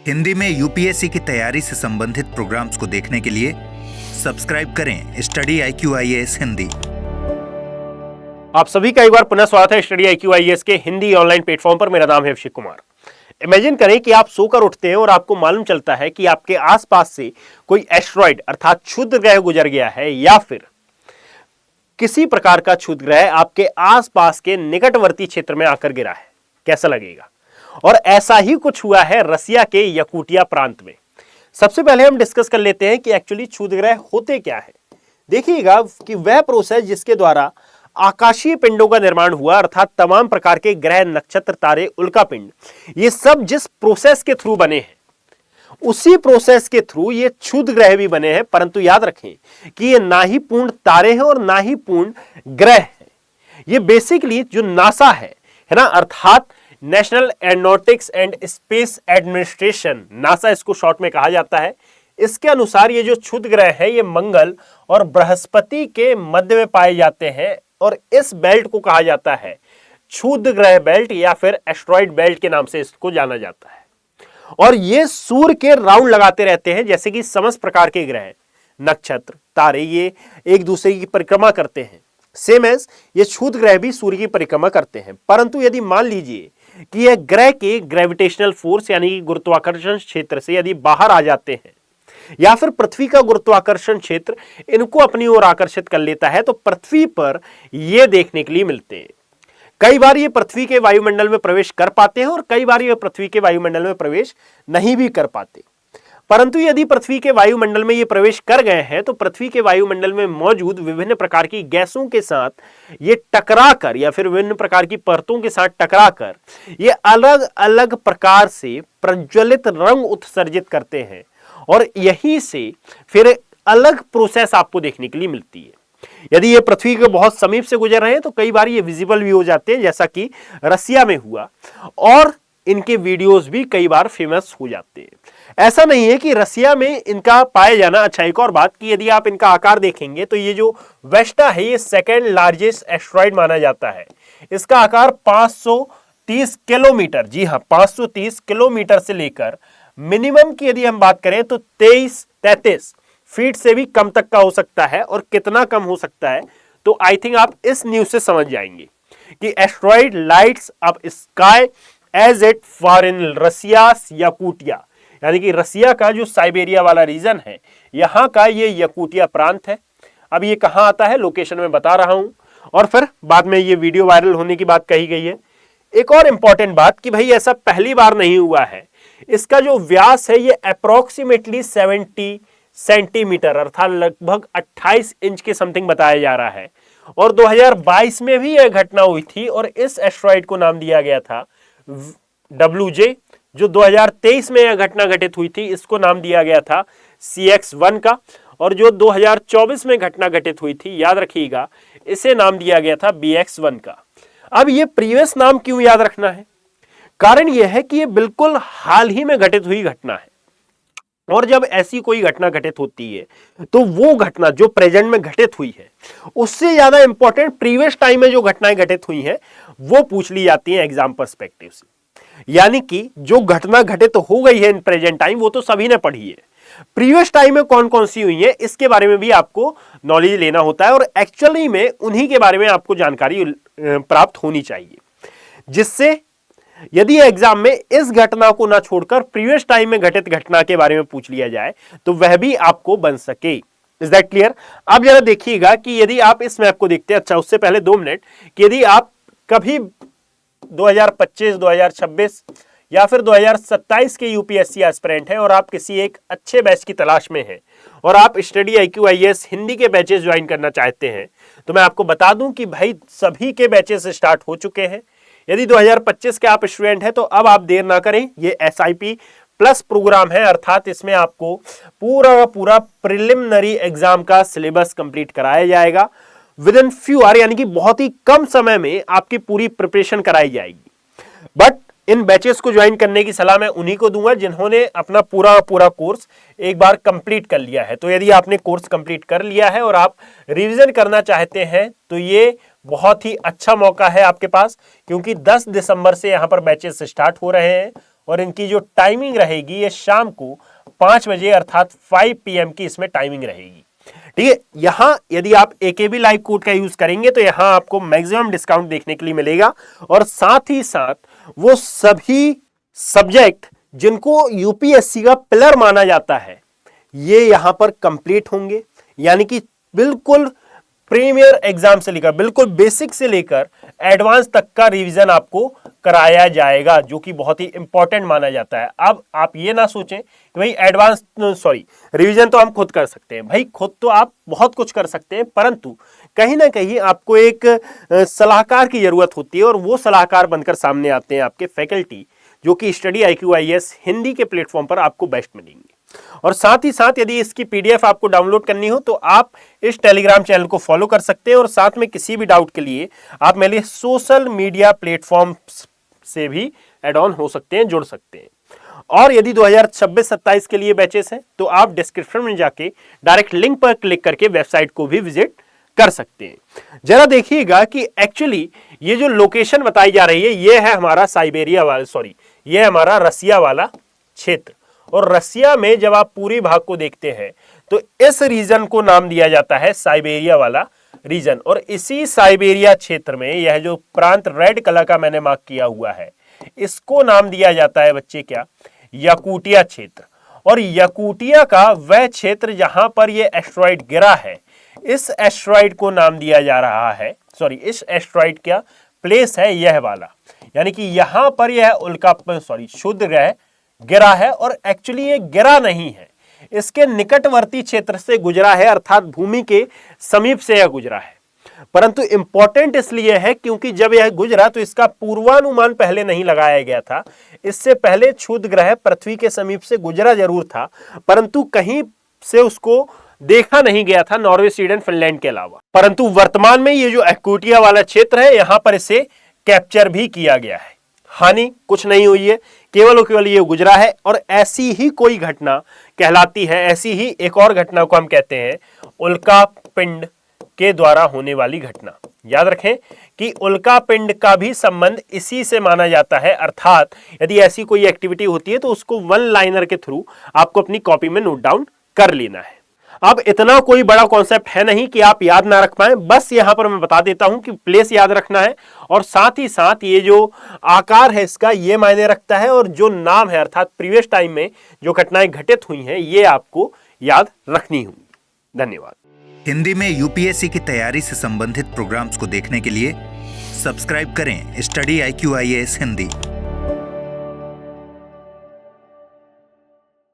हिंदी में यूपीएससी की तैयारी से संबंधित प्रोग्राम्स को देखने के लिए सब्सक्राइब करें स्टडी IQIAS हिंदी। आप सभी का एक बार पुनः स्वागत है स्टडी IQIAS के हिंदी ऑनलाइन प्लेटफॉर्म पर। मेरा नाम है अभिषेक कुमार। इमेजिन करें कि आप सोकर उठते हैं और आपको मालूम चलता है कि आपके आसपास से कोई एस्टेरॉइड अर्थात क्षुद्र ग्रह गुजर गया है, या फिर किसी प्रकार का क्षुद्र ग्रह आपके आसपास के निकटवर्ती क्षेत्र में आकर गिरा है। कैसा लगेगा? और ऐसा ही कुछ हुआ है रसिया के यकूटिया प्रांत में। सबसे पहले हम डिस्कस कर लेते हैं कि एक्चुअली क्षुद्र ग्रह होते क्या है। देखिएगा कि वह प्रोसेस जिसके द्वारा आकाशीय पिंडों का निर्माण हुआ, अर्थात तमाम प्रकार के ग्रह, नक्षत्र, तारे, उल्कापिंड, ये सब जिस प्रोसेस के थ्रू बने हैं, उसी प्रोसेस के थ्रू ये क्षुद्र ग्रह भी बने हैं। परंतु याद रखें कि ये ना ही पूर्ण तारे हैं और ना ही पूर्ण ग्रह हैं। ये बेसिकली जो नासा है ना, अर्थात national aeronautics and space administration, NASA इसको शॉर्ट में कहा जाता है, इसके अनुसार ये जो क्षुद्र ग्रह है ये मंगल और बृहस्पति के मध्य में पाए जाते हैं और इस बेल्ट को कहा जाता है क्षुद्र ग्रह बेल्ट या फिर एस्टेरॉइड बेल्ट के नाम से इसको जाना जाता है। और ये सूर्य के राउंड लगाते रहते हैं, जैसे कि समस्त प्रकार के ग्रह, नक्षत्र, तारे ये एक दूसरे की परिक्रमा करते हैं। सेम एज ये क्षुद्र ग्रह भी सूर्य की परिक्रमा करते हैं। परंतु यदि मान लीजिए कि यह ग्रह के ग्रेविटेशनल फोर्स यानी कि गुरुत्वाकर्षण क्षेत्र से यदि बाहर आ जाते हैं, या फिर पृथ्वी का गुरुत्वाकर्षण क्षेत्र इनको अपनी ओर आकर्षित कर लेता है, तो पृथ्वी पर ये देखने के लिए मिलते हैं। कई बार ये पृथ्वी के वायुमंडल में प्रवेश कर पाते हैं और कई बार ये पृथ्वी के वायुमंडल में प्रवेश नहीं भी कर पाते। परंतु यदि पृथ्वी के वायुमंडल में ये प्रवेश कर गए हैं तो पृथ्वी के वायुमंडल में मौजूद विभिन्न प्रकार की गैसों के साथ ये टकराकर या फिर विभिन्न प्रकार की परतों के साथ टकराकर ये अलग अलग प्रकार से प्रज्वलित रंग उत्सर्जित करते हैं और यहीं से फिर अलग प्रोसेस आपको देखने के लिए मिलती है। यदि ये पृथ्वी के बहुत समीप से गुजर रहे हैं तो कई बार ये विजिबल भी हो जाते हैं, जैसा कि रसिया में हुआ, और इनके वीडियोस भी कई बार फेमस हो जाते हैं। ऐसा नहीं है कि रसिया में इनका पाया जाना। अच्छा, एक और बात कि यदि आप इनका आकार देखेंगे तो ये जो वेस्टा है ये सेकेंड लार्जेस्ट एस्टेरॉइड माना जाता है। इसका आकार 530 किलोमीटर, जी हाँ 530 किलोमीटर से लेकर मिनिमम की यदि हम बात करें तो 33 फीट से भी कम तक का हो सकता है। और कितना कम हो सकता है तो आई थिंक आप इस न्यूज से समझ जाएंगे कि asteroid lights up sky as it for in Russia's Yakutia, यानी कि रसिया का जो साइबेरिया वाला रीजन है, यहां का ये यकूटिया प्रांत है। अब ये कहां आता है लोकेशन में बता रहा हूं, और फिर बाद में ये वीडियो वायरल होने की बात कही गई है। एक और इंपॉर्टेंट बात कि भाई ऐसा पहली बार नहीं हुआ है। इसका जो व्यास है ये अप्रोक्सीमेटली 70 सेंटीमीटर अर्थात लगभग 28 इंच के समथिंग बताया जा रहा है। और 2022 में भी यह घटना हुई थी और इस एस्टेरॉइड को नाम दिया गया था WJ। जो 2023 में यह घटना घटित हुई थी इसको नाम दिया गया था CX1 का, और जो 2024 में घटना घटित हुई थी याद रखिएगा इसे नाम दिया गया था BX1 का। अब ये प्रीवियस नाम क्यों याद रखना है? कारण यह है कि ये बिल्कुल हाल ही में घटित हुई घटना है, और जब ऐसी कोई घटना घटित होती है तो वो घटना जो प्रेजेंट में घटित हुई है उससे ज्यादा इंपॉर्टेंट प्रीवियस टाइम में जो घटनाएं घटित हुई हैं वो पूछ ली जाती हैं एग्जाम पर्सपेक्टिव से। यानी कि जो घटना घटित हो गई है इन प्रेजेंट टाइम वो तो सभी ने पढ़ी है, प्रीवियस टाइम में कौन कौन सी हुई है इसके बारे में भी आपको नॉलेज लेना होता है, और एक्चुअली में उन्हीं के बारे में आपको जानकारी प्राप्त होनी चाहिए, जिससे यदि एग्जाम में इस घटना को ना छोड़कर प्रीवियस टाइम में घटित घटना के बारे में पूछ लिया जाए तो वह भी आपको बन सके। Is that clear? अब जरा देखिएगा कि यदि आप इस मैप को देखते हैं, अच्छा उससे पहले 2 मिनट, कि यदि आप कभी 2025, 2026 या फिर 2027 के यूपीएससी एस्पिरेंट हैं और आप किसी एक अच्छे बैच की तलाश में हैं और आप स्टडी IQIAS हिंदी के बैचेस ज्वाइन करना चाहते हैं, तो मैं आपको बता दूं कि भाई सभी के बैचेस स्टार्ट हो चुके हैं। यदि 2025 के आप स्टूडेंट हैं तो अब आप देर ना करें, ये SIP प्लस प्रोग्राम है, अर्थात इसमें आपको पूरा प्रिलिमिनरी एग्जाम का सिलेबस कंप्लीट कराया जाएगा विद इन फ्यू आवर, यानी कि बहुत ही कम समय में आपकी पूरी प्रिपरेशन कराई जाएगी। बट इन बैचेस को ज्वाइन करने की सलाह मैं उन्हीं को दूंगा जिन्होंने अपना पूरा कोर्स एक बार कंप्लीट कर लिया है। तो यदि आपने कोर्स कंप्लीट कर लिया है और आप रिवीजन करना चाहते हैं तो ये बहुत ही अच्छा मौका है आपके पास, क्योंकि 10 दिसंबर से यहां पर बैचेस स्टार्ट हो रहे हैं और इनकी जो टाइमिंग रहेगी ये शाम को 5 बजे अर्थात 5 PM की इसमें टाइमिंग रहेगी। ठीक है, यहां यदि आप AKB लाइव कोड का यूज करेंगे तो यहां आपको मैक्सिमम डिस्काउंट देखने के लिए मिलेगा और साथ ही साथ वो सभी सब्जेक्ट जिनको यूपीएससी का पिलर माना जाता है ये यहां पर कंप्लीट होंगे, यानी कि बिल्कुल प्रीमियर एग्जाम से लेकर बिल्कुल बेसिक से लेकर एडवांस तक का रिवीजन आपको कराया जाएगा, जो कि बहुत ही इंपॉर्टेंट माना जाता है। अब आप ये ना सोचें कि भाई एडवांस रिवीजन तो हम खुद कर सकते हैं। भाई खुद तो आप बहुत कुछ कर सकते हैं, परंतु कहीं ना कहीं आपको एक सलाहकार की जरूरत होती है और वो सलाहकार बनकर सामने आते हैं आपके फैकल्टी, जो कि स्टडी IQ IAS हिंदी के प्लेटफॉर्म पर आपको बेस्ट मिलेंगे। और साथ ही साथ यदि इसकी PDF आपको डाउनलोड करनी हो तो आप इस टेलीग्राम चैनल को फॉलो कर सकते हैं और साथ में किसी भी डाउट के लिए आप मेरे सोशल मीडिया प्लेटफॉर्म से भी एड ऑन हो सकते हैं, जुड़ सकते हैं। और यदि 2026-27 के लिए बैचेस हैं तो आप डिस्क्रिप्शन में जाके डायरेक्ट लिंक पर क्लिक करके वेबसाइट को भी विजिट कर सकते हैं। जरा देखिएगा कि एक्चुअली ये जो लोकेशन बताई जा रही है ये है हमारा ये है हमारा रसिया वाला क्षेत्र। और रसिया में जब आप पूरी भाग को देखते हैं तो इस रीजन को नाम दिया जाता है साइबेरिया वाला रीजन। और इसी साइबेरिया क्षेत्र में यह जो प्रांत रेड कलर का मैंने मार्क किया हुआ है इसको नाम दिया जाता है बच्चे क्या, याकुटिया क्षेत्र। और याकुटिया का वह क्षेत्र जहां पर यह एस्ट्रॉइड गिरा है, इस एस्ट्रॉइड को नाम दिया जा रहा है, इस एस्ट्रॉइड का प्लेस है यह वाला, यानी कि यहां पर यह उल्का क्षुद्र ग्रह गिरा है। और एक्चुअली ये गिरा नहीं है, इसके निकटवर्ती क्षेत्र से गुजरा है, अर्थात भूमि के समीप से यह गुजरा है। परंतु इंपॉर्टेंट इसलिए है क्योंकि जब यह गुजरा तो इसका पूर्वानुमान पहले नहीं लगाया गया था। इससे पहले क्षुद्र ग्रह पृथ्वी के समीप से गुजरा जरूर था, परंतु कहीं से उसको देखा नहीं गया था नॉर्वे, स्वीडन, फिनलैंड के अलावा। परंतु वर्तमान में ये जो याकुटिया वाला क्षेत्र है यहां पर इसे कैप्चर भी किया गया है। हानि कुछ नहीं हुई है, केवल और केवल ये गुजरा है। और ऐसी ही कोई घटना कहलाती है, ऐसी ही एक और घटना को हम कहते हैं उल्का पिंड के द्वारा होने वाली घटना। याद रखें कि उल्का पिंड का भी संबंध इसी से माना जाता है, अर्थात यदि ऐसी कोई एक्टिविटी होती है तो उसको वन लाइनर के थ्रू आपको अपनी कॉपी में नोट डाउन कर लेना है। अब इतना कोई बड़ा कॉन्सेप्ट है नहीं कि आप याद ना रख पाए, बस यहां पर मैं बता देता हूं कि प्लेस याद रखना है और साथ ही साथ ये जो आकार है इसका ये मायने रखता है, और जो नाम है अर्थात प्रीवियस टाइम में जो घटनाएं घटित हुई हैं ये आपको याद रखनी होंगी। धन्यवाद। हिंदी में यूपीएससी की तैयारी से संबंधित प्रोग्राम्स को देखने के लिए सब्सक्राइब करें स्टडी IQ IAS हिंदी।